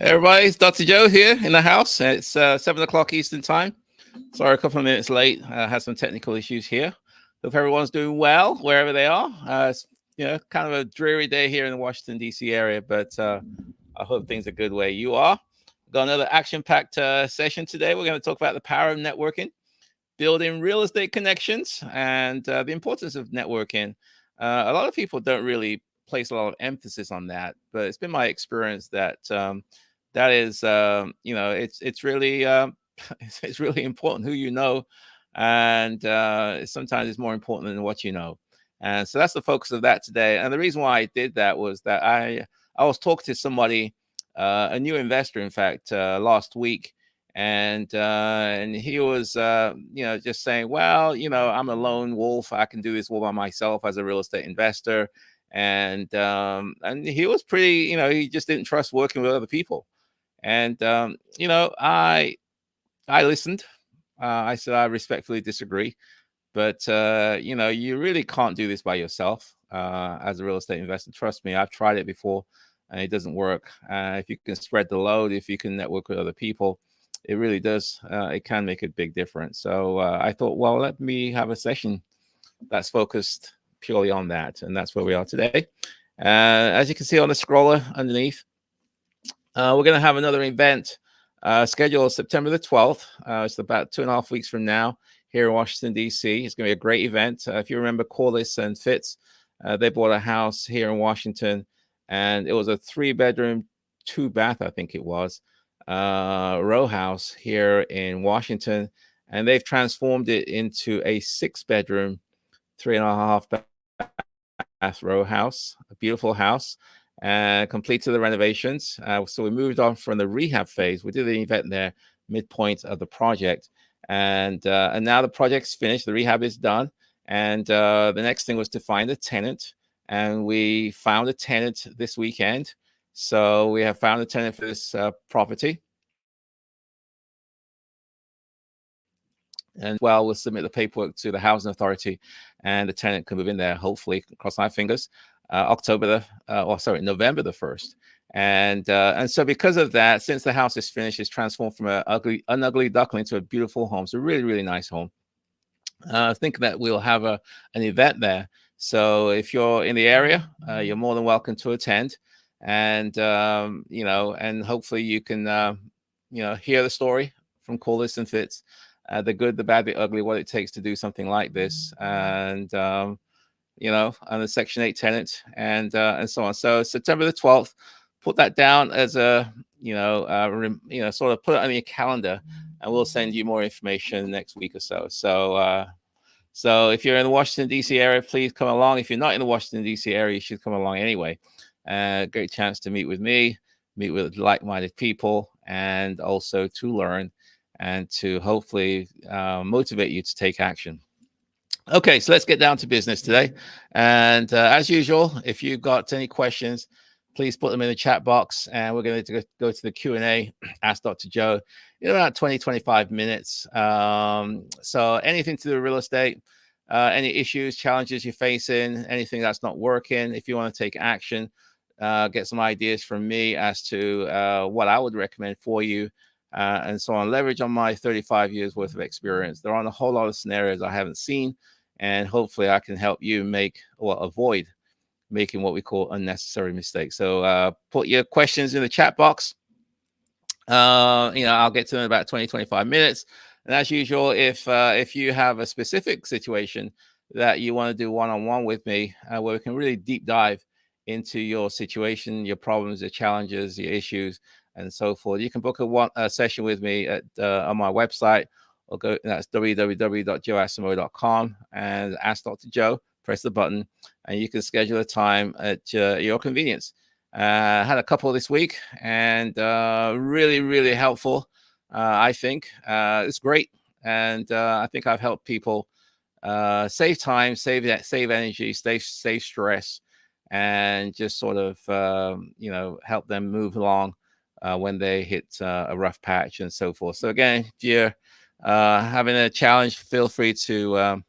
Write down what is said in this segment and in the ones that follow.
Everybody, it's Dr. Joe here in the house. It's 7 o'clock Eastern time. Sorry, a couple of minutes late. Had some technical issues here. Hope everyone's doing well wherever they are. It's kind of a dreary day here in the Washington, D.C. area, but I hope things are good where you are. Got another action-packed session today. We're going to talk about the power of networking, building real estate connections, and the importance of networking. A lot of people don't really place a lot of emphasis on that, but it's been my experience that that is, it's really it's really important who you know, and sometimes it's more important than what you know. And so that's the focus of that today. And the reason why I did that was that I was talking to somebody, a new investor, in fact, last week, and he was just saying, well, I'm a lone wolf. I can do this all by myself as a real estate investor. And he was pretty, he just didn't trust working with other people. And I listened. I said I respectfully disagree, but you really can't do this by yourself as a real estate investor. Trust me, I've tried it before, and it doesn't work. If you can spread the load, if you can network with other people, it really does. It can make a big difference. So I thought, well, let me have a session that's focused purely on that, and that's where we are today. As you can see on the scroller underneath, we're going to have another event scheduled September the 12th. It's about 2.5 weeks from now here in Washington, D.C. It's going to be a great event. If you remember Corliss and Fitz, they bought a house here in Washington, and it was a 3-bedroom, 2-bath, I think it was, row house here in Washington, and they've transformed it into a 6-bedroom, 3.5 bath row house, a beautiful house, and completed the renovations. So we moved on from the rehab phase. We did the event there, midpoint of the project, and now the project's finished. The rehab is done, and the next thing was to find a tenant, and we found a tenant this weekend. So we have found a tenant for this property. And well, we'll submit the paperwork to the housing authority, and the tenant can move in there, hopefully, cross my fingers, November the 1st. And so because of that, since the house is finished, it's transformed from an ugly duckling to a beautiful home. It's a really, really nice home. I think that we'll have an event there. So if you're in the area, you're more than welcome to attend. And, and hopefully you can, hear the story from Corliss and Fitz. The good, the bad, the ugly, what it takes to do something like this, and and the Section 8 tenant, and so on. So September the 12th, put that down as a sort of put it on your calendar, and we'll send you more information next week or so. So if you're in the Washington D.C. area, please come along. If you're not in the Washington D.C. area, you should come along anyway. Great chance to meet with me, meet with like-minded people, and also to learn and to hopefully motivate you to take action. Okay, so let's get down to business today. And as usual, if you've got any questions, please put them in the chat box, and we're going to go to the Q&A, Ask Dr. Joe, in about 20-25 minutes. So anything to do with real estate, any issues, challenges you're facing, anything that's not working, if you want to take action, get some ideas from me as to what I would recommend for you, and so on. Leverage on my 35 years worth of experience. There aren't a whole lot of scenarios I haven't seen, and hopefully I can help you make or avoid making what we call unnecessary mistakes. So put your questions in the chat box. I'll get to them in about 20-25 minutes. And as usual, if you have a specific situation that you want to do one-on-one with me, where we can really deep dive into your situation, your problems, your challenges, your issues, and so forth, you can book a session with me at on my website, or that's www.joeasimo.com, and Ask Dr. Joe. Press the button, and you can schedule a time at your convenience. I had a couple this week, and really, really helpful. I think it's great, and I think I've helped people save time, save energy, save stress, and just sort of help them move along when they hit a rough patch and so forth. So again, if you're having a challenge, feel free to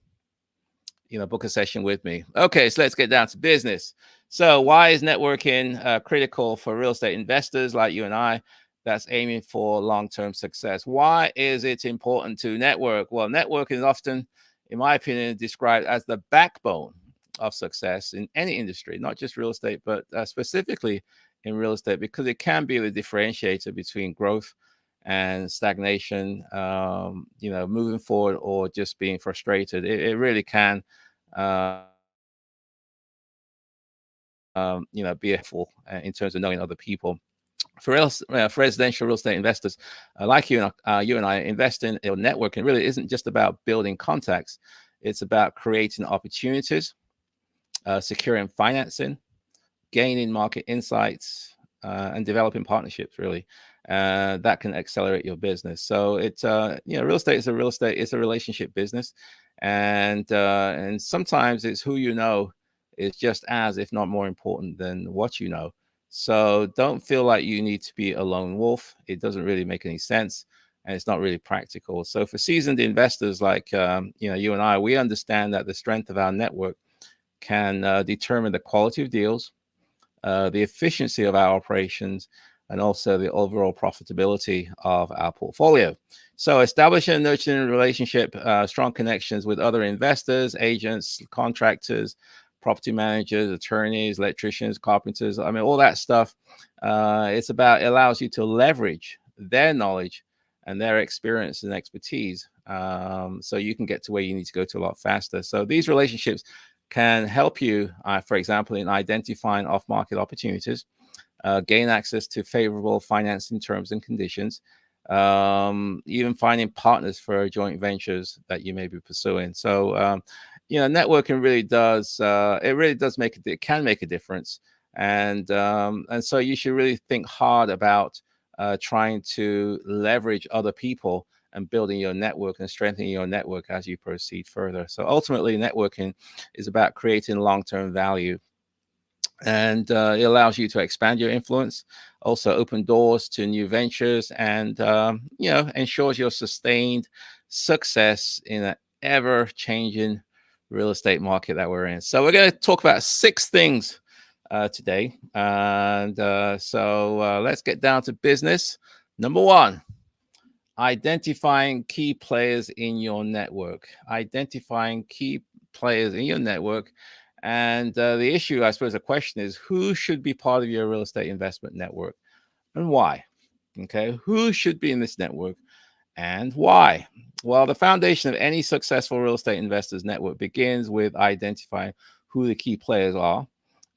book a session with me. Okay, so let's get down to business. So why is networking critical for real estate investors like you and I? that's aiming for long-term success. Why is it important to network? Well, networking is often, in my opinion, described as the backbone of success in any industry, not just real estate, but specifically in real estate, because it can be the differentiator between growth and stagnation, moving forward or just being frustrated. It really can, be helpful in terms of knowing other people. For residential real estate investors like you and I, investing or networking really isn't just about building contacts. It's about creating opportunities, securing financing, gaining market insights, and developing partnerships. Really, that can accelerate your business. So it's real estate is a real estate. It's a relationship business, and sometimes it's who you know is just as, if not more important than what you know. So don't feel like you need to be a lone wolf. It doesn't really make any sense, and it's not really practical. So for seasoned investors like you and I, we understand that the strength of our network can determine the quality of deals, the efficiency of our operations, and also the overall profitability of our portfolio. So establishing and nurturing a relationship, strong connections with other investors, agents, contractors, property managers, attorneys, electricians, carpenters. I mean, all that stuff. It allows you to leverage their knowledge and their experience and expertise, so you can get to where you need to go to a lot faster. So these relationships can help you, for example, in identifying off-market opportunities, gain access to favorable financing terms and conditions, even finding partners for joint ventures that you may be pursuing. So, networking really does, it really does it can make a difference. And so you should really think hard about trying to leverage other people and building your network and strengthening your network as you proceed further. So ultimately, networking is about creating long-term value, and it allows you to expand your influence, also open doors to new ventures, and ensures your sustained success in an ever-changing real estate market that we're in. So we're going to talk about 6 things today, and so let's get down to business. Number 1, identifying key players in your network. Identifying key players in your network. And the issue, I suppose, the question is, who should be part of your real estate investment network and why? Okay, who should be in this network and why? Well, the foundation of any successful real estate investors network begins with identifying who the key players are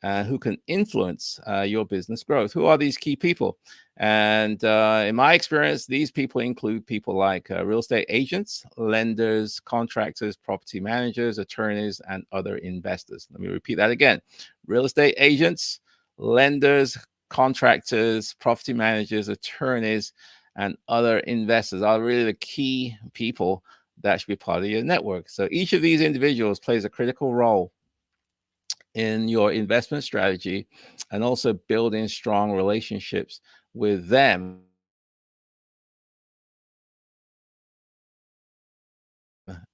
and who can influence your business growth. Who are these key people? And in my experience, these people include people like real estate agents, lenders, contractors, property managers, attorneys, and other investors. Let me repeat that again. Real estate agents, lenders, contractors, property managers, attorneys, and other investors are really the key people that should be part of your network. So each of these individuals plays a critical role in your investment strategy, and also building strong relationships with them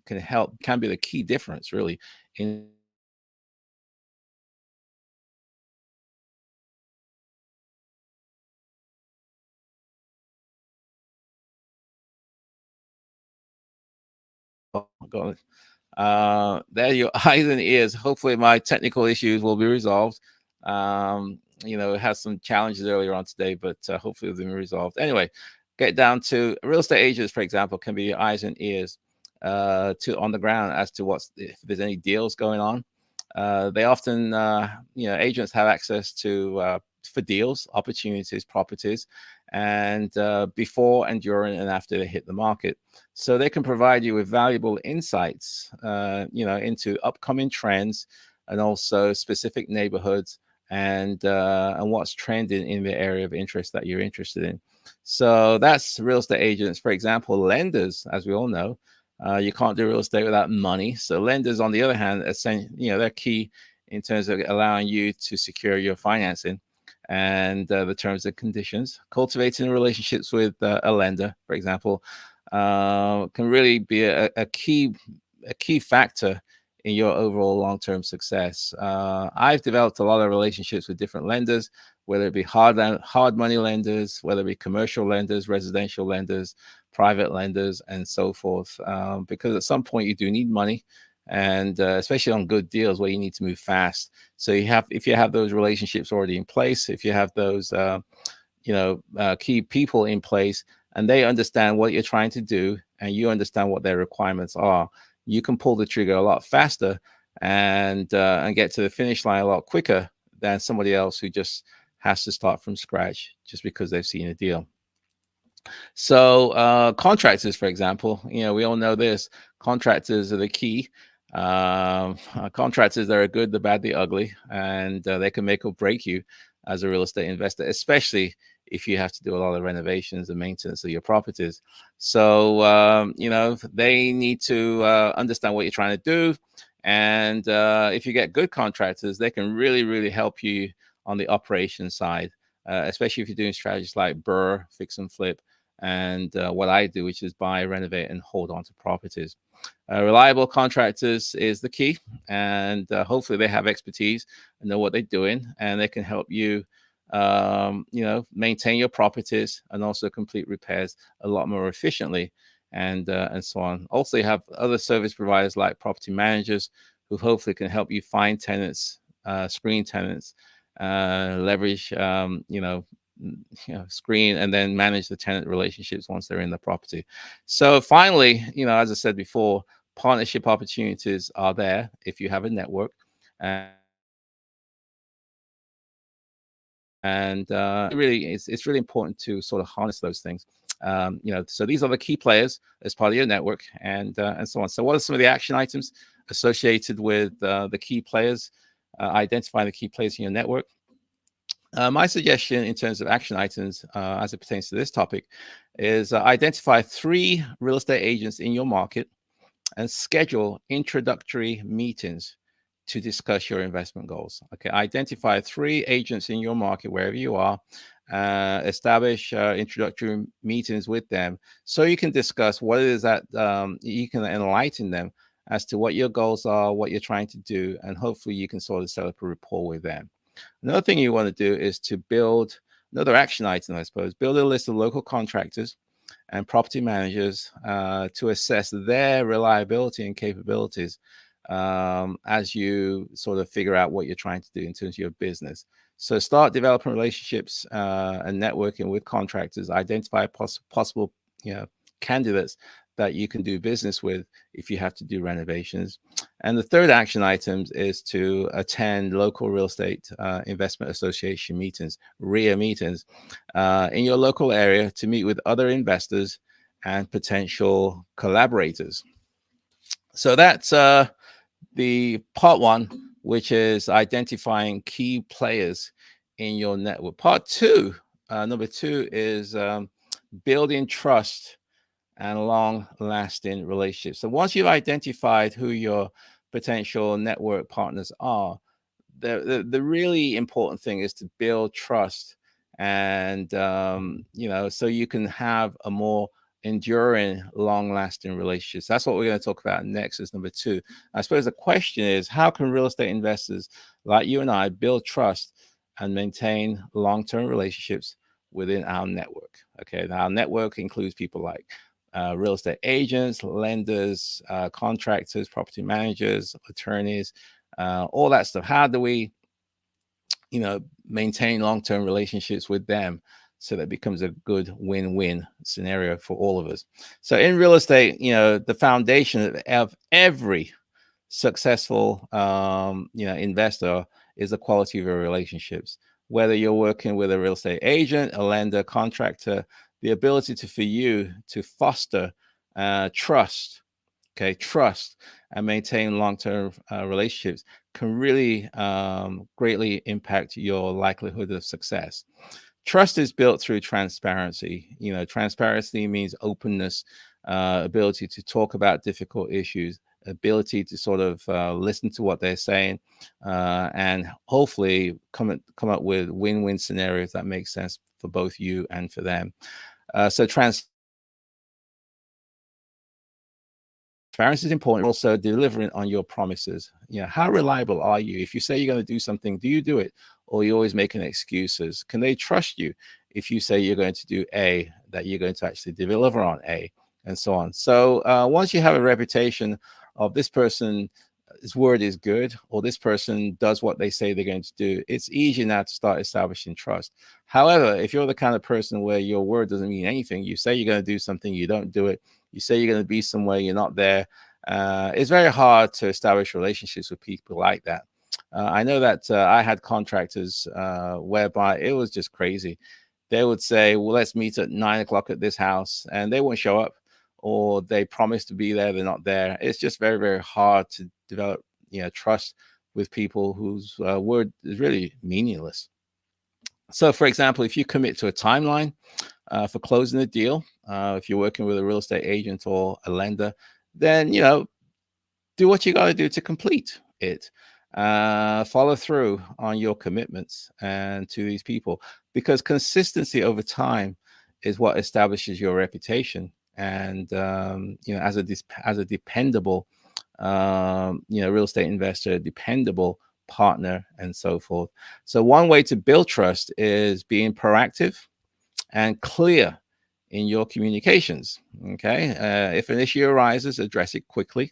can be the key difference really in going. There, your eyes and ears. Hopefully, my technical issues will be resolved. It has some challenges earlier on today, but hopefully they'll be resolved. Anyway, get down to real estate agents, for example, can be your eyes and ears to on the ground as to if there's any deals going on. They often, agents have access to for deals, opportunities, properties, and before and during and after they hit the market. So they can provide you with valuable insights, into upcoming trends and also specific neighborhoods and what's trending in the area of interest that you're interested in. So that's real estate agents. For example, lenders, as we all know, you can't do real estate without money. So lenders, on the other hand, they're key in terms of allowing you to secure your financing and the terms and conditions. Cultivating relationships with a lender, for example, can really be a key factor in your overall long-term success. I've developed a lot of relationships with different lenders whether it be hard money lenders, whether it be commercial lenders, residential lenders, private lenders, and so forth. Because at some point you do need money, and especially on good deals where you need to move fast. So if you have those relationships already in place, if you have those key people in place, and they understand what you're trying to do, and you understand what their requirements are, you can pull the trigger a lot faster and get to the finish line a lot quicker than somebody else who just has to start from scratch just because they've seen a deal. So contractors, for example, we all know this. Contractors are the key. Contractors that are good, the bad, the ugly, and they can make or break you as a real estate investor, especially if you have to do a lot of renovations and maintenance of your properties. So they need to understand what you're trying to do. And if you get good contractors, they can really, really help you on the operations side, especially if you're doing strategies like BRRRR, fix and flip, and what I do, which is buy, renovate, and hold on to properties. Reliable contractors is the key, and hopefully they have expertise and know what they're doing, and they can help you, maintain your properties and also complete repairs a lot more efficiently, and so on. Also, you have other service providers like property managers who hopefully can help you find tenants, screen tenants, leverage, screen, and then manage the tenant relationships once they're in the property. So finally, as I said before, partnership opportunities are there if you have a network, and really, it's really important to sort of harness those things. So these are the key players as part of your network, and so on. So what are some of the action items associated with the key players? Identify the key players in your network. My suggestion in terms of action items as it pertains to this topic is identify 3 real estate agents in your market and schedule introductory meetings to discuss your investment goals. Okay, identify 3 agents in your market wherever you are, establish introductory meetings with them so you can discuss what it is that you can enlighten them as to what your goals are, what you're trying to do, and hopefully you can sort of set up a rapport with them. Another thing you want to do is to build another action item, I suppose, build a list of local contractors and property managers to assess their reliability and capabilities as you sort of figure out what you're trying to do in terms of your business. So start developing relationships and networking with contractors, identify possible candidates that you can do business with if you have to do renovations. And the third action item is to attend local real estate investment association meetings, RIA meetings, in your local area to meet with other investors and potential collaborators. So that's the part 1, which is identifying key players in your network. Part 2, number 2, is building trust and long-lasting relationships. So once you've identified who your potential network partners are, the really important thing is to build trust, and so you can have a more enduring, long-lasting relationships. That's what we're going to talk about next, is number 2. I suppose the question is, how can real estate investors like you and I build trust and maintain long-term relationships within our network? Okay, now our network includes people like real estate agents, lenders, contractors, property managers, attorneys, all that stuff. How do we, maintain long-term relationships with them so that it becomes a good win-win scenario for all of us? So in real estate, the foundation of every successful, investor is the quality of your relationships. Whether you're working with a real estate agent, a lender, contractor, the ability for you to foster trust, and maintain long-term relationships can really greatly impact your likelihood of success. Trust is built through transparency. Transparency means openness, ability to talk about difficult issues, ability to sort of listen to what they're saying, and hopefully come up with win-win scenarios that make sense for both you and for them. So transparency is important. Also, delivering on your promises. How reliable are you? If you say you're going to do something, do you do it? or you're always making excuses? Can they trust you if you say you're going to do A, that you're going to actually deliver on A, and so on? So once you have a reputation of this person, his word is good, or this person does what they say they're going to do, it's easy now to start establishing trust. However, if you're the kind of person where your word doesn't mean anything, you say you're going to do something, you don't do it, you say you're going to be somewhere, you're not there, it's very hard to establish relationships with people like that. I know that I had contractors whereby it was just crazy. They would say, well, let's meet at 9 o'clock at this house, and they won't show up, or they promise to be there, they're not there. It's just very, very hard to develop, trust with people whose word is really meaningless. So, for example, if you commit to a timeline for closing a deal, if you're working with a real estate agent or a lender, then do what you got to do to complete it. Follow through on your commitments and to these people, because consistency over time is what establishes your reputation. And as a dependable, real estate investor, dependable partner, and so forth. So one way to build trust is being proactive and clear in your communications. Okay, if an issue arises, address it quickly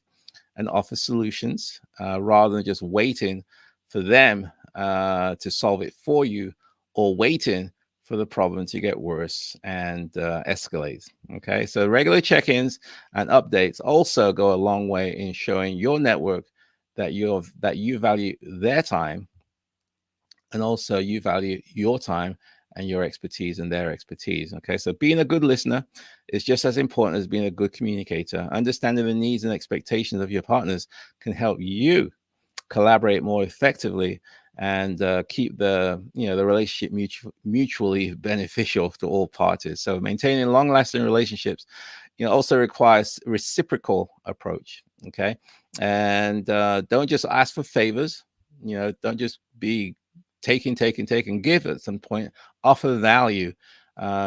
and offer solutions rather than just waiting for them to solve it for you, or waiting for the problem to get worse and escalate. Okay, so regular check-ins and updates also go a long way in showing your network that you value their time, and also you value your time and your expertise and their expertise. Okay, so being a good listener is just as important as being a good communicator. Understanding the needs and expectations of your partners can help you collaborate more effectively and keep the relationship mutually beneficial to all parties. So maintaining long-lasting relationships also requires reciprocal approach. Okay, and don't just ask for favors. Don't just be taking, give at some point. Offer value,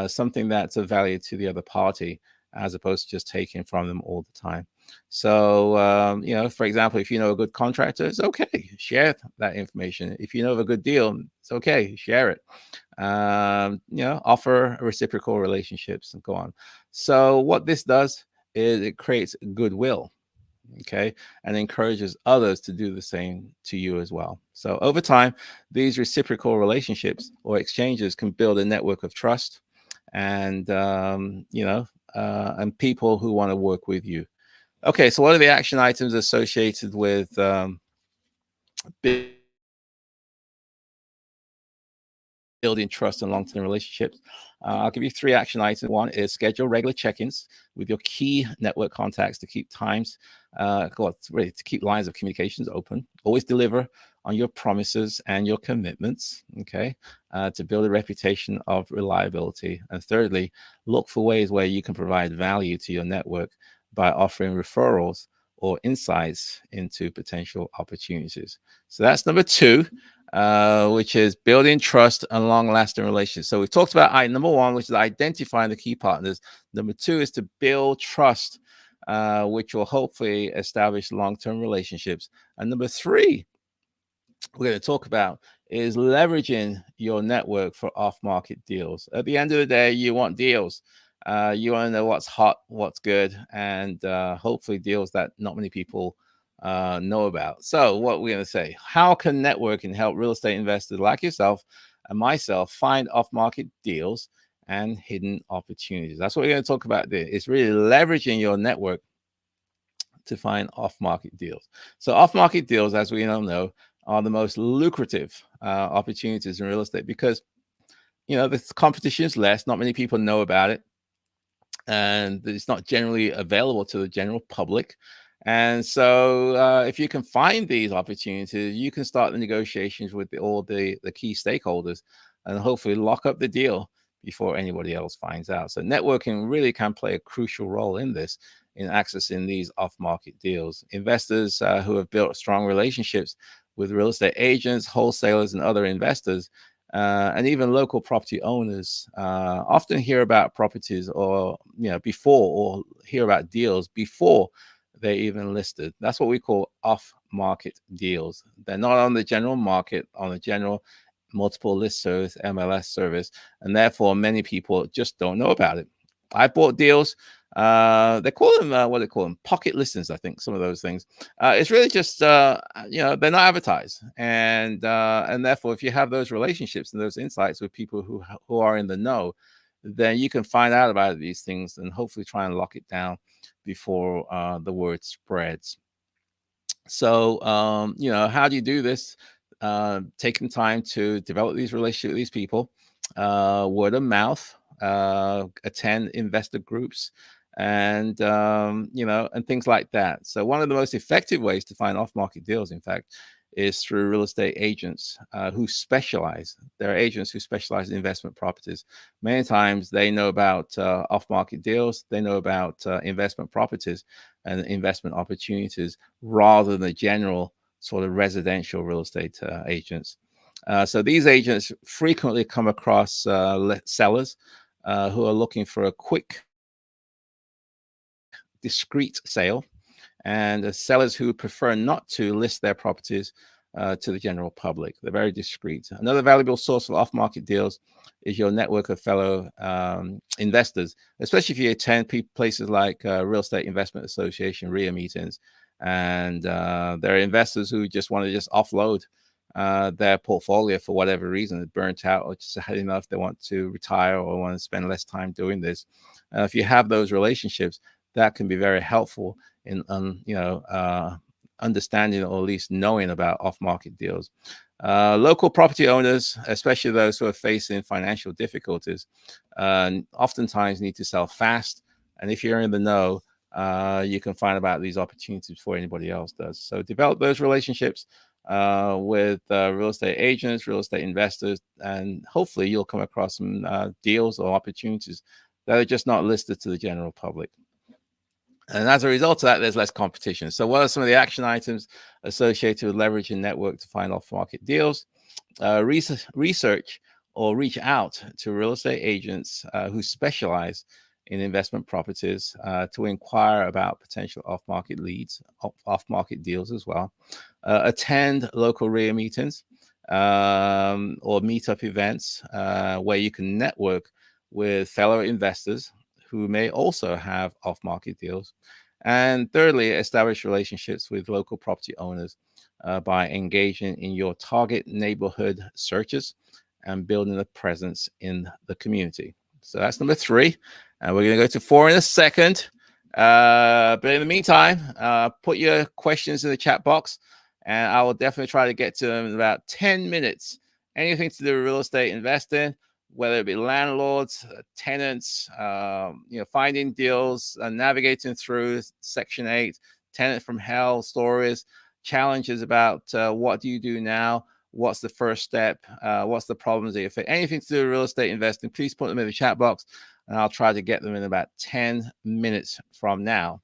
something that's of value to the other party, as opposed to just taking from them all the time. So for example, if you know a good contractor, it's okay, share that information. If you know of a good deal, it's okay, share it. Offer reciprocal relationships and go on. So what this does is it creates goodwill, okay, and encourages others to do the same to you as well. So over time, these reciprocal relationships or exchanges can build a network of trust, and and people who want to work with you. Okay, so what are the action items associated with building trust and long-term relationships? I'll give you 3 action items. One is schedule regular check-ins with your key network contacts to keep to keep lines of communications open. Always deliver on your promises and your commitments, okay, to build a reputation of reliability. And thirdly, look for ways where you can provide value to your network by offering referrals or insights into potential opportunities. So that's number 2. Which is building trust and long-lasting relationships. So we've talked about number 1, which is identifying the key partners. Number 2 is to build trust, which will hopefully establish long-term relationships. And number 3, we're going to talk about is leveraging your network for off-market deals. At the end of the day, you want deals. You want to know what's hot, what's good, and hopefully deals that not many people know about. So what we're going to say, how can networking help real estate investors like yourself and myself find off-market deals and hidden opportunities? That's what we're going to talk about there. It's really leveraging your network to find off-market deals. So off-market deals, as we all know, are the most lucrative opportunities in real estate, because the competition is less, not many people know about it, and it's not generally available to the general public. And so if you can find these opportunities, you can start the negotiations with all the key stakeholders and hopefully lock up the deal before anybody else finds out. So networking really can play a crucial role in this, in accessing these off-market deals. Investors who have built strong relationships with real estate agents, wholesalers, and other investors, and even local property owners often hear about properties or hear about deals before they're even listed. That's what we call off-market deals. They're not on the general market, on the general multiple list service, MLS service, and therefore many people just don't know about it. I bought deals. They call them what do they call them? Pocket listings, I think. Some of those things. It's really just they're not advertised, and therefore if you have those relationships and those insights with people who are in the know, then you can find out about these things and hopefully try and lock it down before the word spreads. So, how do you do this? Taking time to develop these relationships with these people, word of mouth, attend investor groups, and things like that. So, one of the most effective ways to find off-market deals, in fact, is through real estate agents who specialize. There are agents who specialize in investment properties. Many times they know about off-market deals, they know about investment properties and investment opportunities rather than the general sort of residential real estate agents. So these agents frequently come across sellers who are looking for a quick, discreet sale, and sellers who prefer not to list their properties to the general public. They're very discreet. Another valuable source of off-market deals is your network of fellow investors, especially if you attend places like Real Estate Investment Association RIA meetings, and there are investors who just want to just offload their portfolio for whatever reason, they're burnt out or just had enough, they want to retire or want to spend less time doing this. If you have those relationships, that can be very helpful in understanding or at least knowing about off-market deals. Local property owners, especially those who are facing financial difficulties, oftentimes need to sell fast. And if you're in the know, you can find about these opportunities before anybody else does. So develop those relationships with real estate agents, real estate investors, and hopefully you'll come across some deals or opportunities that are just not listed to the general public. And as a result of that, there's less competition. So what are some of the action items associated with leveraging network to find off-market deals? Research or reach out to real estate agents who specialize in investment properties to inquire about potential off-market leads, off-market deals as well. Attend local RIA meetings or meetup events where you can network with fellow investors who may also have off-market deals. And thirdly, establish relationships with local property owners by engaging in your target neighborhood searches and building a presence in the community. So that's number 3. And we're going to go to 4 in a second. But in the meantime, put your questions in the chat box, and I will definitely try to get to them in about 10 minutes. Anything to do with real estate investing, whether it be landlords, tenants, finding deals, navigating through Section 8, tenant from hell stories, challenges about what do you do now, what's the first step, what's the problems that you face. Anything to do with real estate investing, please put them in the chat box, and I'll try to get them in about 10 minutes from now.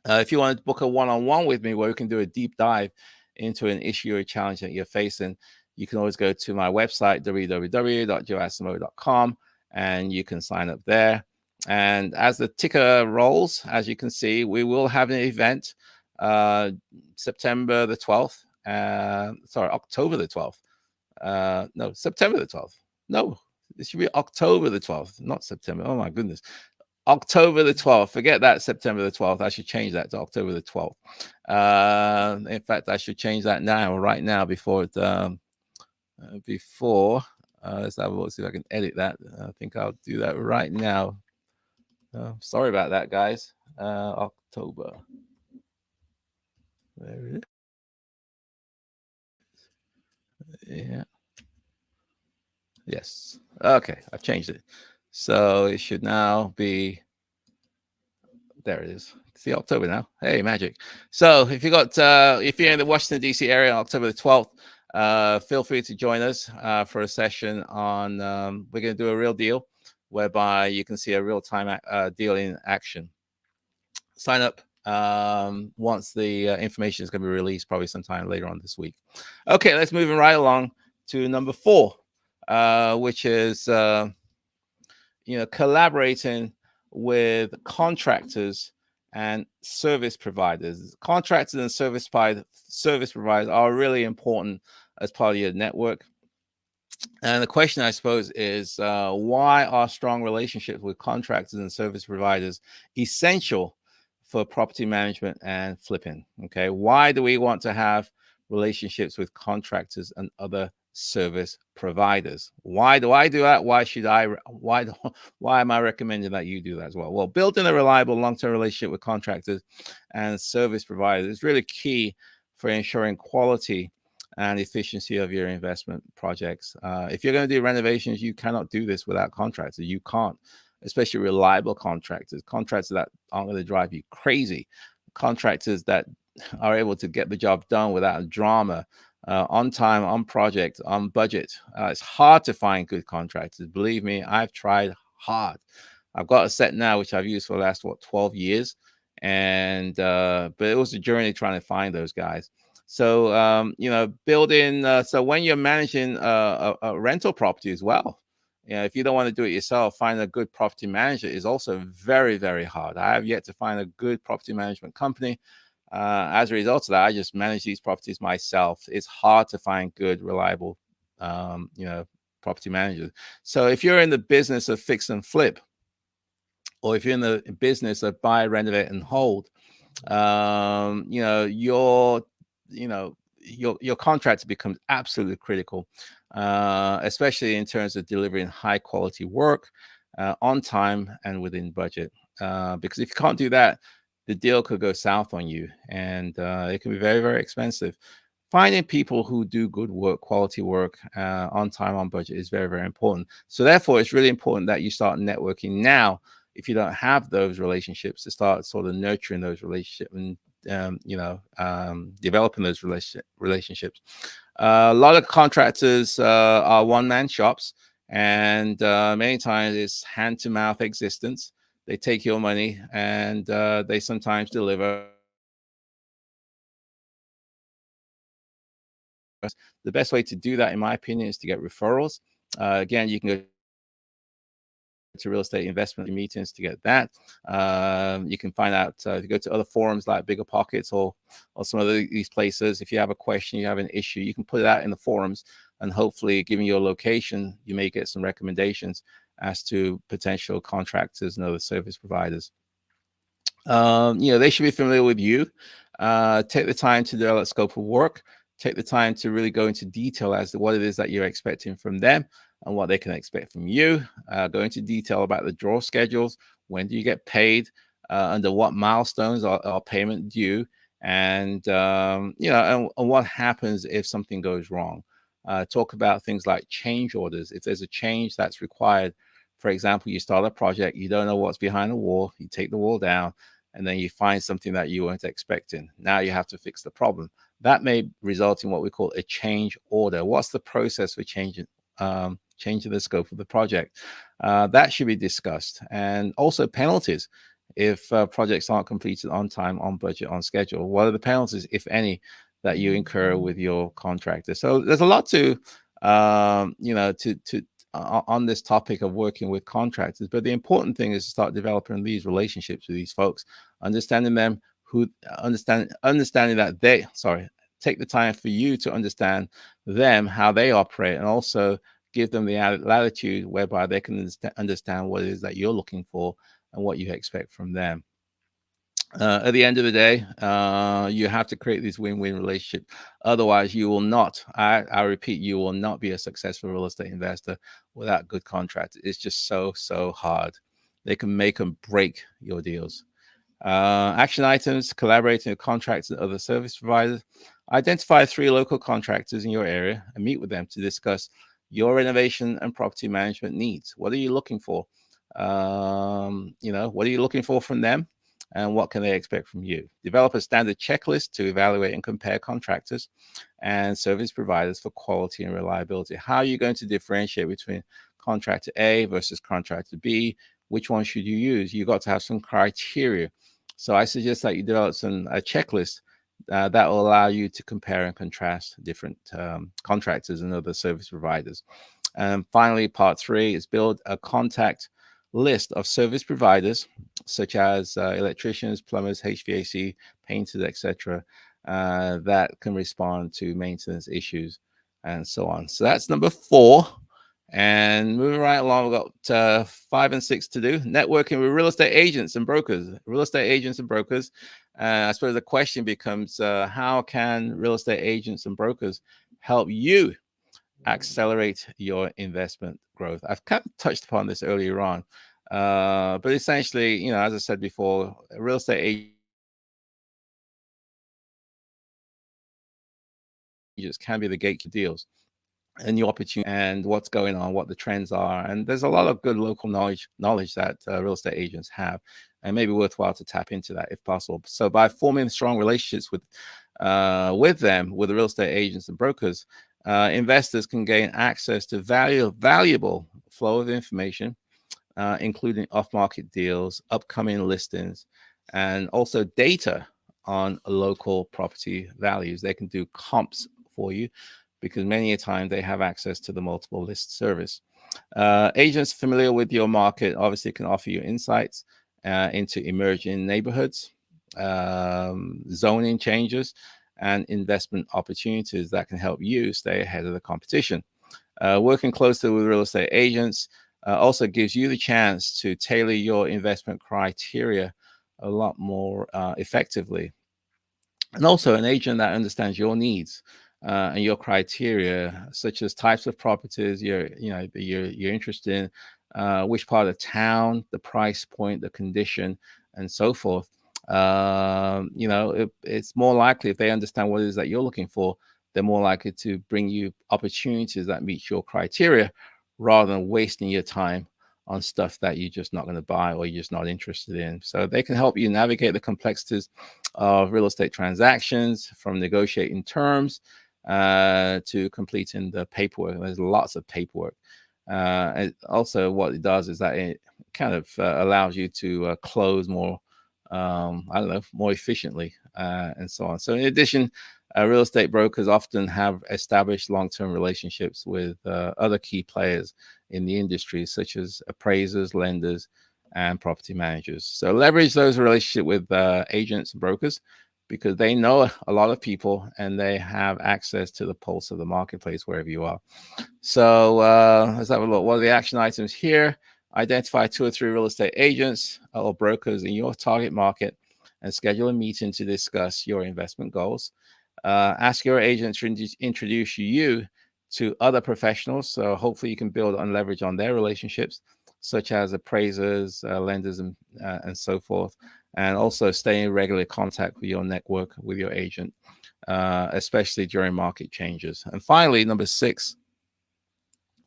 If you want to book a one-on-one with me where we can do a deep dive into an issue or challenge that you're facing, you can always go to my website, www.joeasimo.com, and you can sign up there. And as the ticker rolls, as you can see, we will have an event September the 12th. October the 12th. No, September the 12th. No, it should be October the 12th, not September. Oh, my goodness. October the 12th. Forget that September the 12th. I should change that to October the 12th. In fact, I should change that now, right now, before it... let's have a look, see if I can edit that. I think I'll do that right now. Sorry about that, guys. October. There it is. Yeah. Yes. Okay, I've changed it. So it should now be... There it is. See, October now. Hey, magic. So if you're in the Washington, D.C. area on October the 12th, feel free to join us for a session on, we're going to do a real deal whereby you can see a real-time deal in action. Sign up once the information is going to be released, probably sometime later on this week. Okay, let's move right along to number 4, which is collaborating with contractors and service providers. Contractors and service providers are really important as part of your network. And the question, I suppose, is why are strong relationships with contractors and service providers essential for property management and flipping? Okay, why do we want to have relationships with contractors and other service providers? Why do I do that? Why should I? Why am I recommending that you do that as well? Well, building a reliable long-term relationship with contractors and service providers is really key for ensuring quality and efficiency of your investment projects. If you're going to do renovations, you cannot do this without contractors. You can't, especially reliable contractors that aren't going to drive you crazy, contractors that are able to get the job done without drama, on time, on project, on budget. It's hard to find good contractors. Believe me, I've tried hard. I've got a set now which I've used for the last 12 years, and but it was a journey trying to find those guys. So building. So when you're managing a rental property as well, if you don't want to do it yourself, find a good property manager is also very, very hard. I have yet to find a good property management company. As a result of that, I just manage these properties myself. It's hard to find good, reliable, property managers. So if you're in the business of fix and flip, or if you're in the business of buy, renovate, and hold, your contract becomes absolutely critical, especially in terms of delivering high quality work on time and within budget. Because if you can't do that, the deal could go south on you, and it can be very, very expensive. Finding people who do good work, quality work, on time, on budget is very, very important. So therefore, it's really important that you start networking now. If you don't have those relationships, to start sort of nurturing those relationships and developing those relationships. A lot of contractors are one-man shops, and many times it's hand-to-mouth existence. They take your money, and they sometimes deliver. The best way to do that, in my opinion, is to get referrals. Again, you can go to real estate investment meetings to get that. You can find out if you go to other forums like Bigger Pockets or some of these places. If you have a question, you have an issue, you can put it out in the forums, and hopefully, given your location, you may get some recommendations as to potential contractors and other service providers. They should be familiar with you. Take the time to develop scope of work. Take the time to really go into detail as to what it is that you're expecting from them and what they can expect from you. Go into detail about the draw schedules. When do you get paid? Under what milestones are payment due? And and what happens if something goes wrong? Talk about things like change orders. If there's a change that's required, for example, you start a project, you don't know what's behind the wall, you take the wall down, and then you find something that you weren't expecting. Now you have to fix the problem. That may result in what we call a change order. What's the process for changing the scope of the project? That should be discussed. And also penalties. If projects aren't completed on time, on budget, on schedule, what are the penalties, if any, that you incur with your contractor? So there's a lot to on this topic of working with contractors. But the important thing is to start developing these relationships with these folks, understanding them, understanding that take the time for you to understand them, how they operate, and also give them the added latitude whereby they can understand what it is that you're looking for and what you expect from them. At the end of the day, you have to create this win-win relationship. Otherwise, you will not, I repeat, you will not be a successful real estate investor without good contracts. It's just so hard. They can make and break your deals. Action items: collaborating with contractors and other service providers. Identify 3 local contractors in your area and meet with them to discuss your renovation and property management needs. What are you looking for? What are you looking for from them? And what can they expect from you? Develop a standard checklist to evaluate and compare contractors and service providers for quality and reliability. How are you going to differentiate between contractor A versus contractor B? Which one should you use? You've got to have some criteria. So I suggest that you develop a checklist that will allow you to compare and contrast different contractors and other service providers. And finally, part 3 is build a contact list of service providers such as electricians, plumbers, HVAC, painters, etc., that can respond to maintenance issues. and so on. So that's number 4. And moving right along, we've got 5 and 6 to do. Networking with real estate agents and brokers. Real estate agents and brokers. I suppose the question becomes, how can real estate agents and brokers help you accelerate your investment growth? I've kind of touched upon this earlier on, but essentially, as I said before, real estate agents can be the gatekeeper deals and the opportunity and what's going on, what the trends are. And there's a lot of good local knowledge that real estate agents have, and maybe worthwhile to tap into that if possible. So by forming strong relationships with the real estate agents and brokers, investors can gain access to valuable flow of information, including off-market deals, upcoming listings, and also data on local property values. They can do comps for you because many a time they have access to the multiple list service. Agents familiar with your market obviously can offer you insights into emerging neighborhoods, zoning changes, and investment opportunities that can help you stay ahead of the competition. Working closely with real estate agents also gives you the chance to tailor your investment criteria a lot more effectively. And also an agent that understands your needs and your criteria, such as types of properties you're interested in, which part of town, the price point, the condition, and so forth. It's more likely, if they understand what it is that you're looking for, they're more likely to bring you opportunities that meet your criteria rather than wasting your time on stuff that you're just not going to buy or you're just not interested in. So they can help you navigate the complexities of real estate transactions, from negotiating terms to completing the paperwork. There's lots of paperwork. And also what it does is that it kind of allows you to close more, more efficiently, and so on. So in addition, real estate brokers often have established long-term relationships with other key players in the industry, such as appraisers, lenders, and property managers. So leverage those relationships with agents and brokers, because they know a lot of people and they have access to the pulse of the marketplace wherever you are. So let's have a look. What are the action items here? Identify 2 or 3 real estate agents or brokers in your target market and schedule a meeting to discuss your investment goals. Ask your agent to introduce you to other professionals. So hopefully you can build and leverage on their relationships, such as appraisers, lenders, and so forth. And also stay in regular contact with your network, with your agent, especially during market changes. And finally, number 6,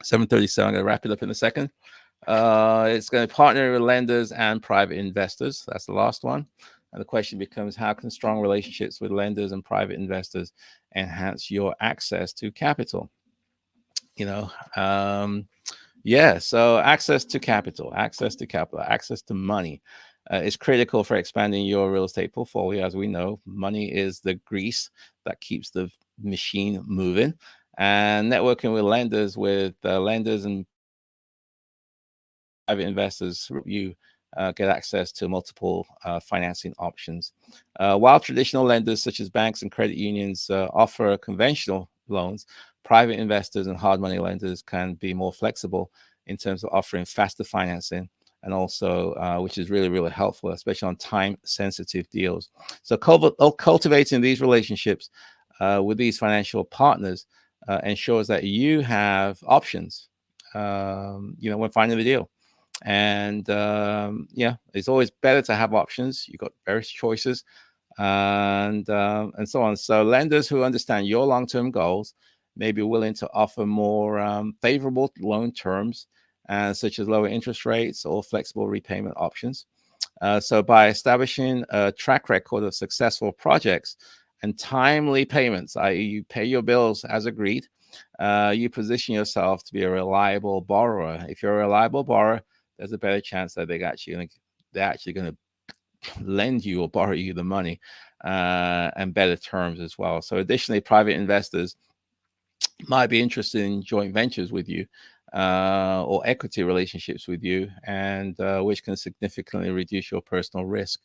7:37. I'm going to wrap it up in a second. It's going to partner with lenders and private investors. That's the last one. And the question becomes, how can strong relationships with lenders and private investors enhance your access to capital? So access to capital, access to money is critical for expanding your real estate portfolio. As we know, money is the grease that keeps the machine moving. And networking with lenders, and private investors, you get access to multiple financing options. While traditional lenders such as banks and credit unions offer conventional loans, private investors and hard money lenders can be more flexible in terms of offering faster financing, and also which is really, really helpful, especially on time-sensitive deals. So cultivating these relationships with these financial partners ensures that you have options, when finding the deal. And it's always better to have options. You've got various choices, and so on. So lenders who understand your long-term goals may be willing to offer more favorable loan terms, such as lower interest rates or flexible repayment options. So by establishing a track record of successful projects and timely payments, i.e. you pay your bills as agreed, you position yourself to be a reliable borrower. If you're a reliable borrower, there's a better chance that they're actually going to lend you or borrow you the money, and better terms as well. So additionally, private investors might be interested in joint ventures with you, or equity relationships with you, and which can significantly reduce your personal risk.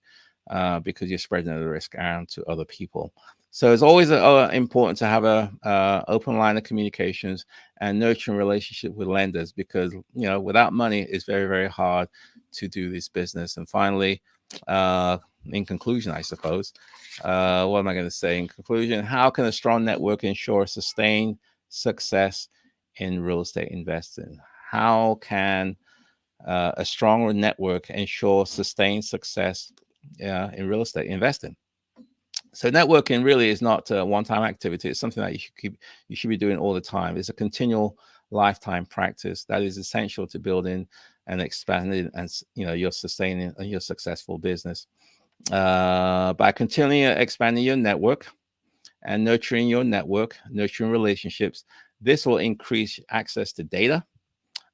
because you're spreading the risk around to other people. So it's always important to have a open line of communications and nurturing relationship with lenders, because without money it's very, very hard to do this business. And finally, in conclusion, I suppose, what am I going to say in conclusion? How can a strong network ensure sustained success in real estate investing? How can a stronger network ensure sustained success in real estate investing? So networking really is not a one-time activity. It's something that you should be doing all the time. It's a continual lifetime practice that is essential to building and expanding and your sustaining and your successful business. By continually expanding your network and nurturing your network, nurturing relationships, this will increase access to data,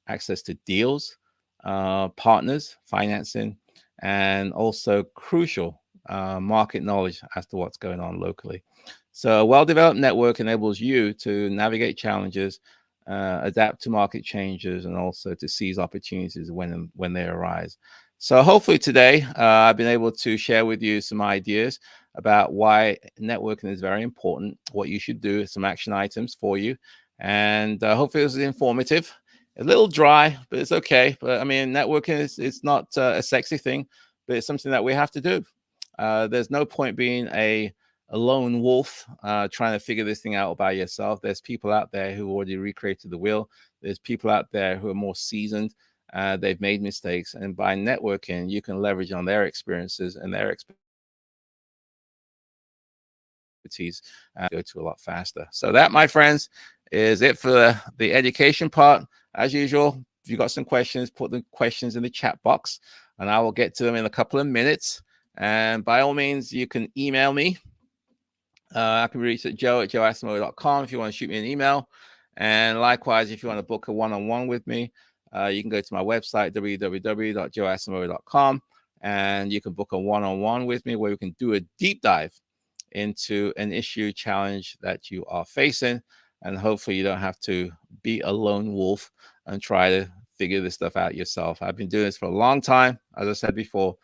access to deals, partners, financing, and also crucial market knowledge as to what's going on locally. So a well-developed network enables you to navigate challenges, adapt to market changes, and also to seize opportunities when they arise. So hopefully today I've been able to share with you some ideas about why networking is very important, what you should do, some action items for you, and hopefully it was informative. A little dry, but it's okay. But I mean, networking is not a sexy thing, but it's something that we have to do. There's no point being a lone wolf trying to figure this thing out by yourself. There's people out there who already recreated the wheel. There's people out there who are more seasoned. They've made mistakes, and by networking, you can leverage on their experiences and their expertise and go to a lot faster. So that, my friends, is it for the education part. As usual, if you've got some questions, put the questions in the chat box, and I will get to them in a couple of minutes. And by all means, you can email me. I can be reached at joe@joeasamoah.com if you want to shoot me an email. And likewise, if you want to book a one-on-one with me, you can go to my website, www.joeasamoah.com, and you can book a one-on-one with me where we can do a deep dive into an issue challenge that you are facing. And hopefully you don't have to be a lone wolf and try to figure this stuff out yourself. I've been doing this for a long time. As I said before,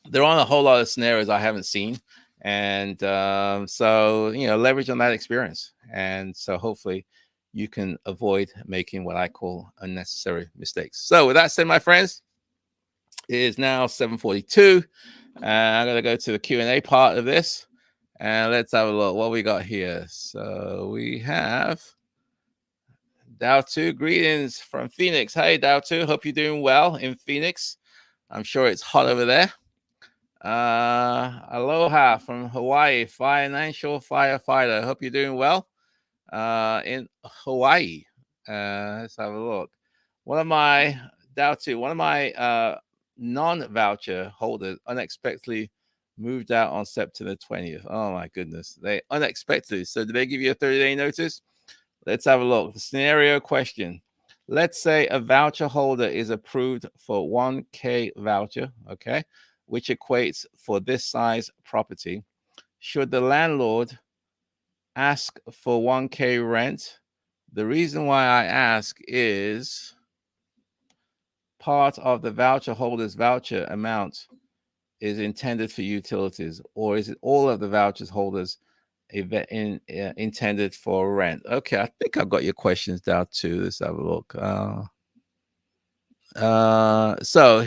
there aren't a whole lot of scenarios I haven't seen. And so, leverage on that experience. And so hopefully you can avoid making what I call unnecessary mistakes. So with that said, my friends, it is now 7:42. I'm going to go to the Q&A part of this. And let's have a look what we got here. So we have Dow2. Greetings from Phoenix. Hey, Dow2. Hope you're doing well in Phoenix. I'm sure it's hot over there. Aloha from Hawaii. Financial firefighter. Hope you're doing well in Hawaii. Let's have a look. One of my non-voucher holders unexpectedly moved out on September 20th. Oh my goodness. They unexpectedly. So did they give you a 30-day notice? Let's have a look. The scenario question. Let's say a voucher holder is approved for 1K voucher, okay, which equates for this size property. Should the landlord ask for 1K rent? The reason why I ask is part of the voucher holder's voucher amount is intended for utilities, or is it all of the vouchers holders intended for rent? Okay, I think I've got your questions down too. Let's have a look. So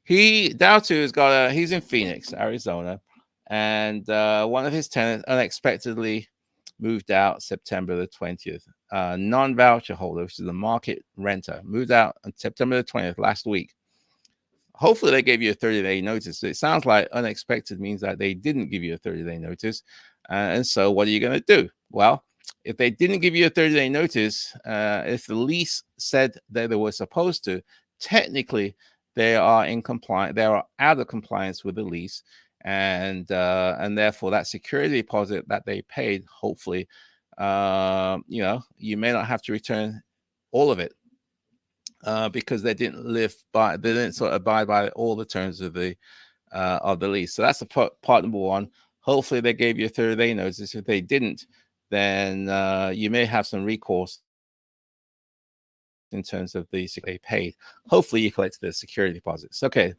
he's in Phoenix, Arizona, and one of his tenants unexpectedly moved out September the 20th. Non-voucher holder, which is a market renter, moved out on September the 20th last week. Hopefully they gave you a 30-day notice. So it sounds like unexpected means that they didn't give you a 30-day notice. And so what are you going to do? Well, if they didn't give you a 30-day notice, if the lease said that they were supposed to, technically they are in compliance. They are out of compliance with the lease. And therefore that security deposit that they paid, hopefully, you may not have to return all of it. Because they didn't sort of abide by all the terms of the lease. So that's the part number one. Hopefully they gave you a 30-day notice. If they didn't, then you may have some recourse in terms of the they paid. Hopefully you collect the security deposits. Okay,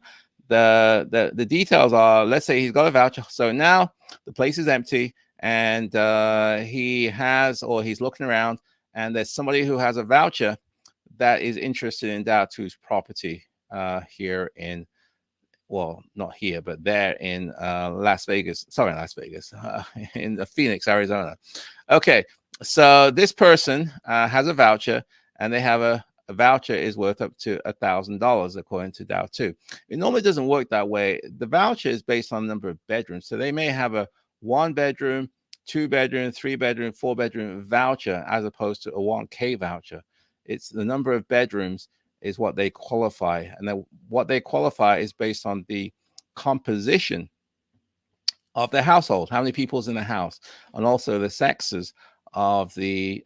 the details are, let's say he's got a voucher. So now the place is empty, and he has, or he's looking around, and there's somebody who has a voucher that is interested in Dow 2's property here in, well, not here, but there in Las Vegas. Sorry, Las Vegas, in Phoenix, Arizona. Okay, so this person has a voucher, and they have a voucher is worth up to $1,000 according to Dow 2. It normally doesn't work that way. The voucher is based on the number of bedrooms. So they may have a 1-bedroom, 2-bedroom, 3-bedroom, 4-bedroom voucher as opposed to a 1K voucher. It's the number of bedrooms is what they qualify, and then what they qualify is based on the composition of the household, how many people's in the house, and also the sexes of the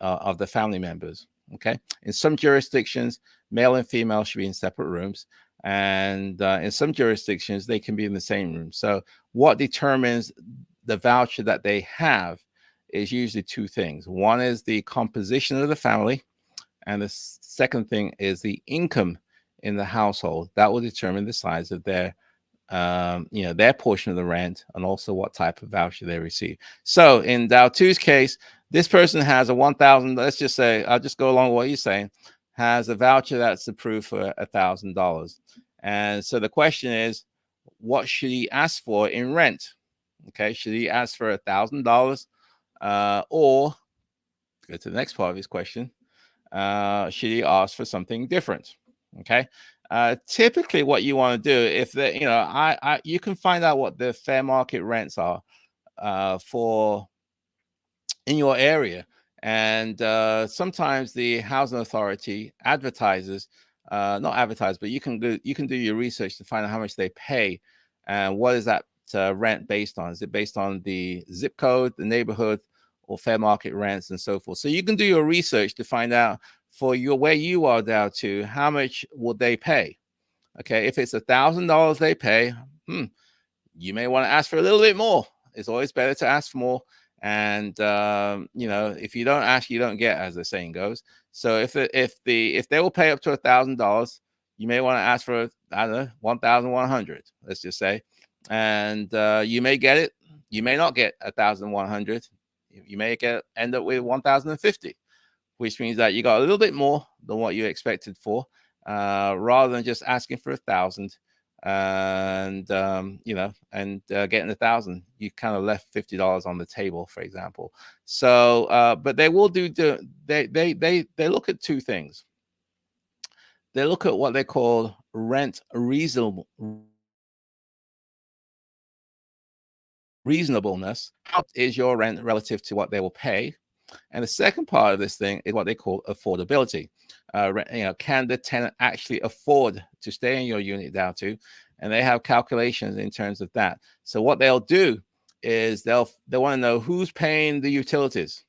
family members. Okay, in some jurisdictions, male and female should be in separate rooms, and in some jurisdictions they can be in the same room. So what determines the voucher that they have is usually two things. One is the composition of the family, and the second thing is the income in the household. That will determine the size of their their portion of the rent, and also what type of voucher they receive. So in Dow 2's case, this person has a 1,000, let's just say, I'll just go along with what you're saying, has a voucher that's approved for $1,000. And so the question is, what should he ask for in rent? Okay, should he ask for $1,000 or go to the next part of his question? Should he ask for something different? Okay. Typically, what you want to do, if the, you can find out what the fair market rents are for in your area, and sometimes the housing authority advertises, not advertise, but you can do your research to find out how much they pay, and what is that rent based on? Is it based on the zip code, the neighborhood, or fair market rents, and so forth? So you can do your research to find out for your where you are Dow 2, how much will they pay? Okay, if it's $1,000 they pay, you may want to ask for a little bit more. It's always better to ask for more. And if you don't ask, you don't get, as the saying goes. So if they will pay up to $1,000, you may want to ask for, I don't know, 1,100, let's just say, and you may get it. You may not get 1,100. You may end up with 1,050, which means that you got a little bit more than what you expected for, rather than just asking for 1,000 and getting 1,000. You kind of left $50 on the table, for example. So, but they will they look at two things. They look at what they call rent reasonableness. How is your rent relative to what they will pay? And the second part of this thing is what they call affordability. Can the tenant actually afford to stay in your unit Dow 2? And they have calculations in terms of that. So what they'll do is they want to know who's paying the utilities,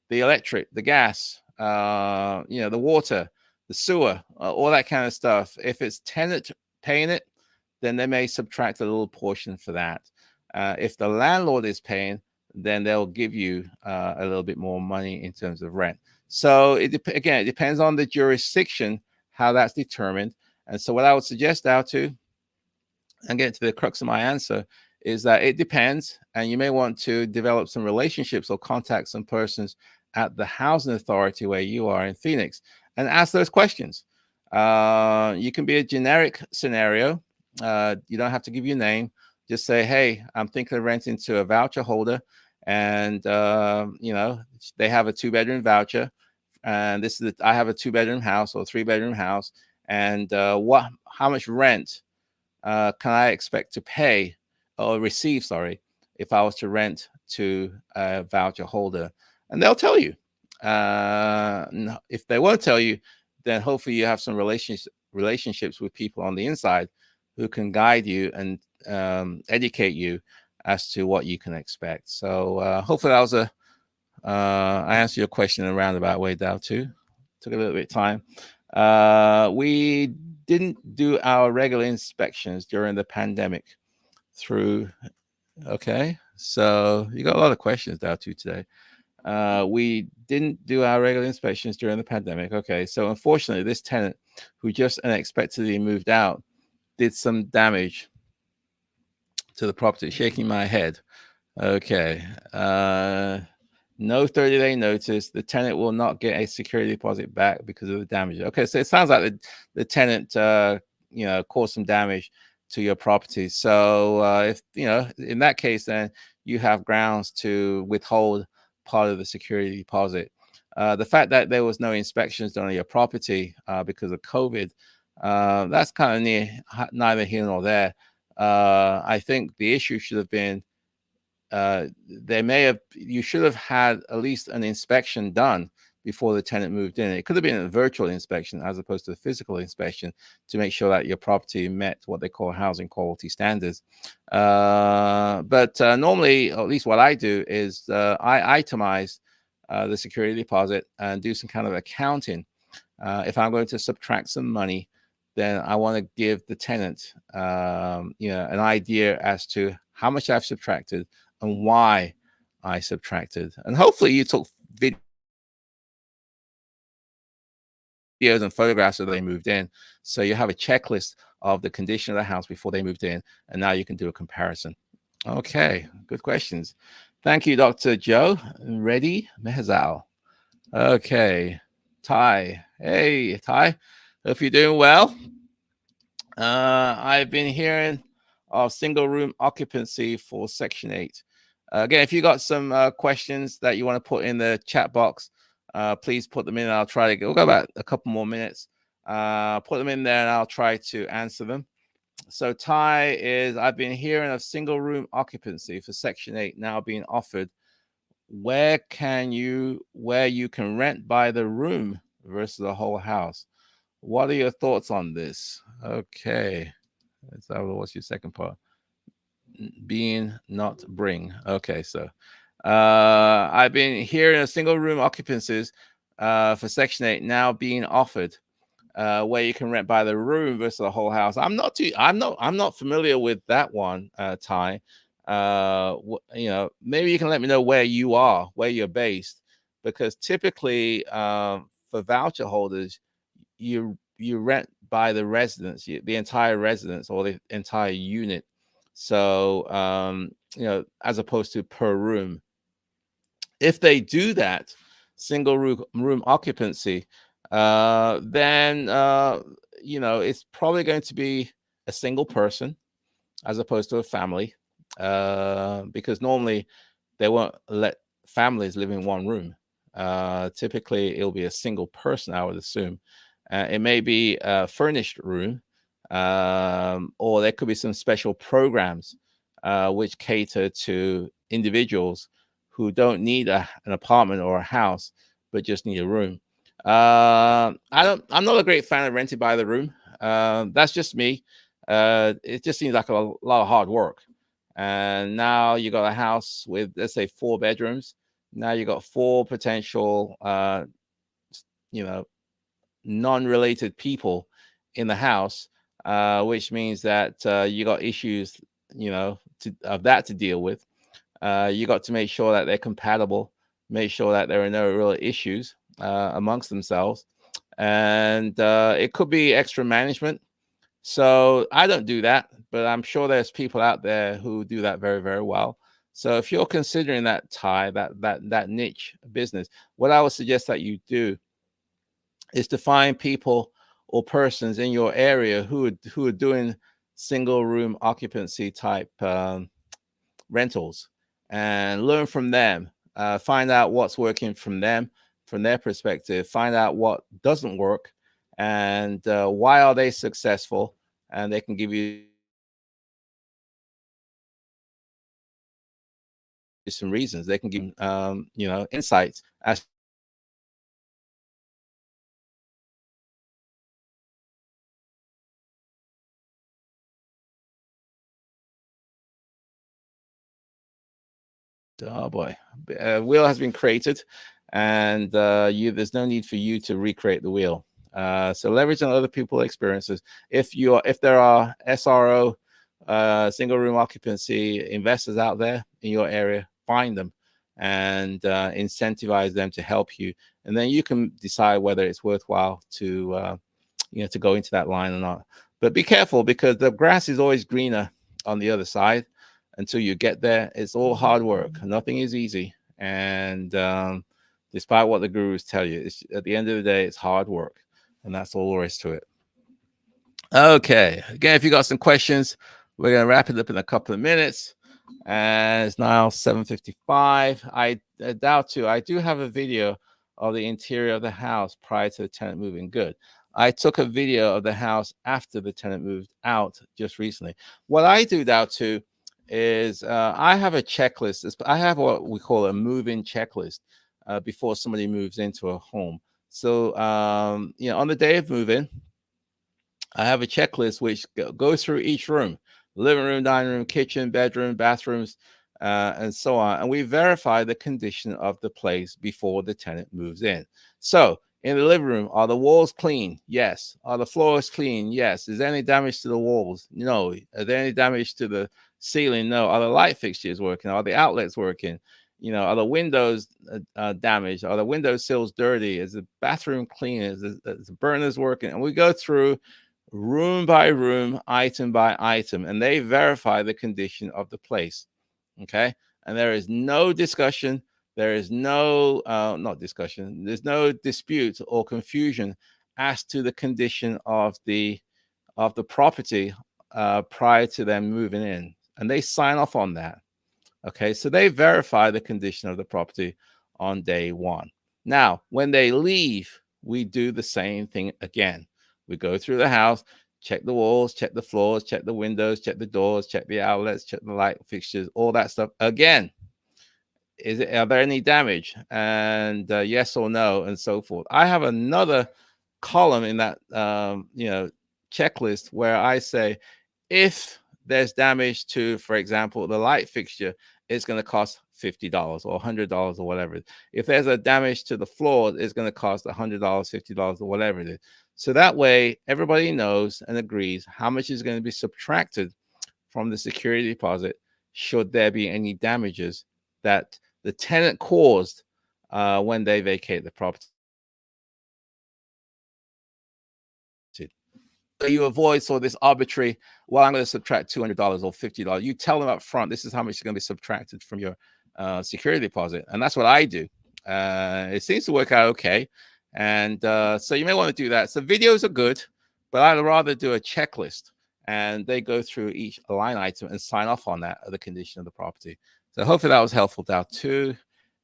the electric, the gas, the water, the sewer, all that kind of stuff. If it's tenant paying it, then they may subtract a little portion for that. If the landlord is paying, then they'll give you a little bit more money in terms of rent. So it depends on the jurisdiction, how that's determined. And so what I would suggest Dow 2, and get to the crux of my answer, is that it depends, and you may want to develop some relationships or contact some persons at the housing authority where you are in Phoenix and ask those questions. You can be a generic scenario. You don't have to give your name. Just say, hey, I'm thinking of renting to a voucher holder, and they have a 2-bedroom voucher, and I have a 2-bedroom house or 3-bedroom house, and how much rent can I expect to pay or receive, if I was to rent to a voucher holder? And they'll tell you. If they won't tell you, then hopefully you have some relationships with people on the inside who can guide you and educate you as to what you can expect. So hopefully that was I answered your question in a roundabout way, Dow 2. Took a little bit of time. We didn't do our regular inspections during the pandemic okay, so you got a lot of questions, Dow 2, today. We didn't do our regular inspections during the pandemic. Okay, so unfortunately, this tenant who just unexpectedly moved out did some damage to the property. Shaking my head. Okay. No 30-day notice. The tenant will not get a security deposit back because of the damage. Okay, so it sounds like the tenant, caused some damage to your property. So if in that case, then you have grounds to withhold part of the security deposit. The fact that there was no inspections done on your property because of COVID, that's kind of neither here nor there. I think the issue should have been you should have had at least an inspection done before the tenant moved in. It could have been a virtual inspection as opposed to a physical inspection to make sure that your property met what they call housing quality standards. But normally, or at least what I do is I itemize the security deposit and do some kind of accounting. If I'm going to subtract some money, then I want to give the tenant, an idea as to how much I've subtracted and why I subtracted. And hopefully you took videos and photographs of they moved in. So you have a checklist of the condition of the house before they moved in. And now you can do a comparison. Okay, good questions. Thank you, Dr. Joe. Ready? Mehzal. Okay, Ty. Hey, Ty. Hope you're doing well. I've been hearing of single room occupancy for Section 8. Again, if you got some questions that you want to put in the chat box, please put them in. I'll try to we'll go about a couple more minutes. Put them in there and I'll try to answer them. So Ty is, I've been hearing of single room occupancy for Section 8 now being offered. Where you can rent by the room versus the whole house. What are your thoughts on this? Okay. What's your second part? Being not bring. Okay, so I've been hearing of single room occupancies for Section 8 now being offered, where you can rent by the room versus the whole house. I'm not familiar with that one, Ty. Maybe you can let me know where you're based, because typically for voucher holders, you rent by the residence, the entire residence or the entire unit. So, as opposed to per room. If they do that single room occupancy, then, it's probably going to be a single person as opposed to a family, because normally they won't let families live in one room. Typically, it'll be a single person, I would assume. It may be a furnished room, or there could be some special programs which cater to individuals who don't need an apartment or a house, but just need a room. I'm not a great fan of renting by the room. That's just me. It just seems like a lot of hard work. And now you got a house with, let's say, 4 bedrooms. Now you got 4 potential, non-related people in the house, which means that you got issues, to deal with. You got to make sure that they're compatible, make sure that there are no real issues amongst themselves. And it could be extra management. So I don't do that, but I'm sure there's people out there who do that very, very well. So if you're considering that, Ty, that niche business, what I would suggest that you do is to find people or persons in your area who are doing single room occupancy type rentals, and learn from them. Find out what's working from them, from their perspective. Find out what doesn't work, and why are they successful, and they can give you some reasons. They can give insights as oh boy, wheel has been created, and there's no need for you to recreate the wheel. So leverage on other people's experiences. If there are SRO, single room occupancy investors out there in your area, find them and incentivize them to help you, and then you can decide whether it's worthwhile to go into that line or not. But be careful because the grass is always greener on the other side until you get there. It's all hard work. Nothing is easy. And despite what the gurus tell you, it's, at the end of the day, it's hard work. And that's all there is to it. Okay. Again, if you got some questions, we're going to wrap it up in a couple of minutes. And it's now 7:55. I doubt too. I do have a video of the interior of the house prior to the tenant moving. Good. I took a video of the house after the tenant moved out just recently. What I do now too is I have a checklist. I have what we call a move-in checklist before somebody moves into a home. So on the day of move-in, I have a checklist which goes through each room: living room, dining room, kitchen, bedroom, bathrooms, and so on. And we verify the condition of the place before the tenant moves in. So in the living room, are the walls clean? Yes. Are the floors clean? Yes. Is there any damage to the walls? No. Are there any damage to the ceiling? No. Are the light fixtures working? Are the outlets working? Are the windows damaged? Are the window sills dirty? Is the bathroom clean? Is the burners working? And we go through room by room, item by item, and they verify the condition of the place. Okay. And there is no discussion. There is no, not discussion. There's no dispute or confusion as to the condition of the property prior to them moving in, and they sign off on that. Okay, so they verify the condition of the property on day one. Now, when they leave, we do the same thing again. We go through the house, check the walls, check the floors, check the windows, check the doors, check the outlets, check the light fixtures, all that stuff again. Are there any damage? And yes or no, and so forth. I have another column in that checklist where I say, if there's damage to, for example, the light fixture, it's going to cost $50 or $100 or whatever. If there's a damage to the floor, it's going to cost $100, $50 or whatever it is. So that way, everybody knows and agrees how much is going to be subtracted from the security deposit should there be any damages that the tenant caused when they vacate the property. So you avoid sort of this arbitrary, well, I'm going to subtract $200 or $50. You tell them up front, this is how much is going to be subtracted from your security deposit. And that's what I do. It seems to work out okay. And so you may want to do that. So videos are good, but I'd rather do a checklist. And they go through each line item and sign off on that, the condition of the property. So hopefully that was helpful, Dow, too.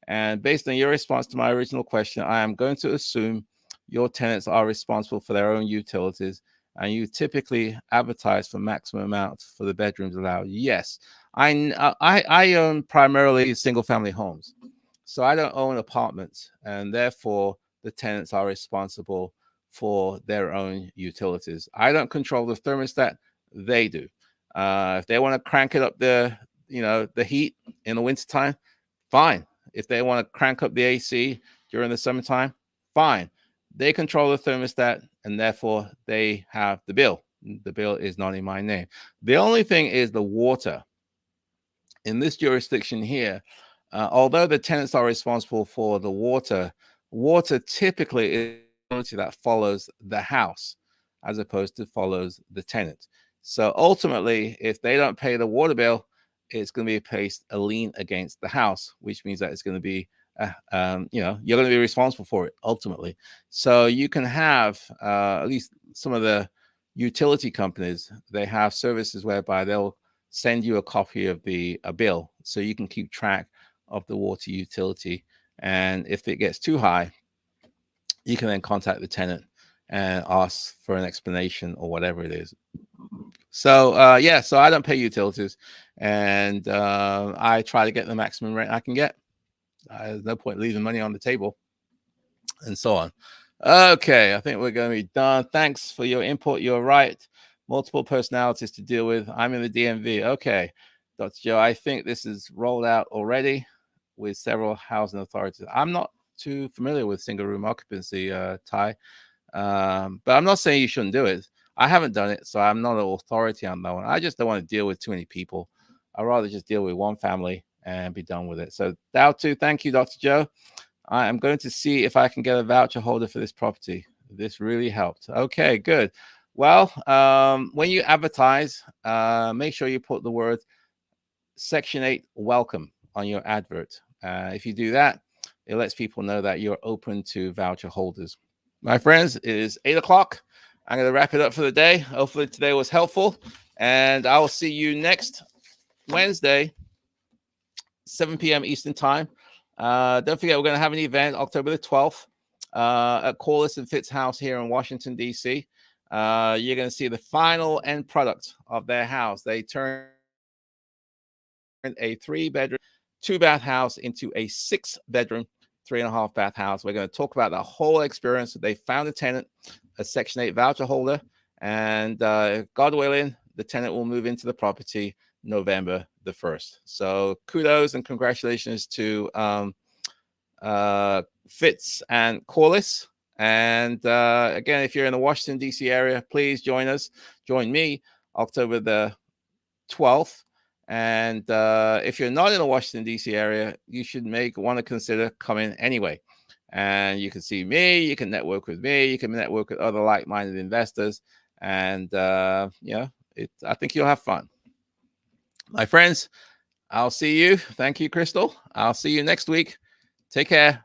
And based on your response to my original question, I am going to assume your tenants are responsible for their own utilities, and you typically advertise for maximum amounts for the bedrooms allowed. Yes, I own primarily single-family homes, so I don't own apartments, and therefore the tenants are responsible for their own utilities. I don't control the thermostat; they do. If they want to crank it up the heat in the wintertime, fine. If they want to crank up the AC during the summertime, fine. They control the thermostat, and therefore they have the bill. The bill is not in my name. The only thing is the water. In this jurisdiction here, although the tenants are responsible for the water, water typically is that follows the house as opposed to follows the tenant. So ultimately, if they don't pay the water bill, it's going to be placed a lien against the house, which means that it's going to be you're going to be responsible for it ultimately. So you can have at least some of the utility companies, they have services whereby they'll send you a copy of a bill so you can keep track of the water utility. And if it gets too high, you can then contact the tenant and ask for an explanation or whatever it is. So so I don't pay utilities, and I try to get the maximum rent I can get. There's no point leaving money on the table, and so on. Okay, I think we're going to be done. Thanks for your input. You're right. Multiple personalities to deal with. I'm in the DMV. Okay, Dr. Joe, I think this is rolled out already with several housing authorities. I'm not too familiar with single room occupancy, Ty, but I'm not saying you shouldn't do it. I haven't done it, so I'm not an authority on that one. I just don't want to deal with too many people. I'd rather just deal with one family and be done with it. So Dow too, thank you, Dr. Joe. I am going to see if I can get a voucher holder for this property. This really helped. Okay, good. Well, when you advertise, make sure you put the word Section 8 welcome on your advert. If you do that, it lets people know that you're open to voucher holders. My friends, it is 8 o'clock. I'm going to wrap it up for the day. Hopefully today was helpful, and I will see you next Wednesday, 7 p.m. Eastern time. Don't forget, we're going to have an event October the 12th at Corliss and Fitz House here in Washington, D.C. You're going to see the final end product of their house. They turned a 3-bedroom, 2-bath house into a 6-bedroom, 3.5-bath house. We're going to talk about the whole experience. They found a tenant, a Section 8 voucher holder, and God willing, the tenant will move into the property November the 1st. So kudos and congratulations to Fitz and Corliss. And again, if you're in the Washington, D.C. area, please join us. Join me October the 12th. And if you're not in the Washington, D.C. area, you should want to consider coming anyway. And you can see me, you can network with me, you can network with other like-minded investors. And, I think you'll have fun. My friends, I'll see you. Thank you, Crystal. I'll see you next week. Take care.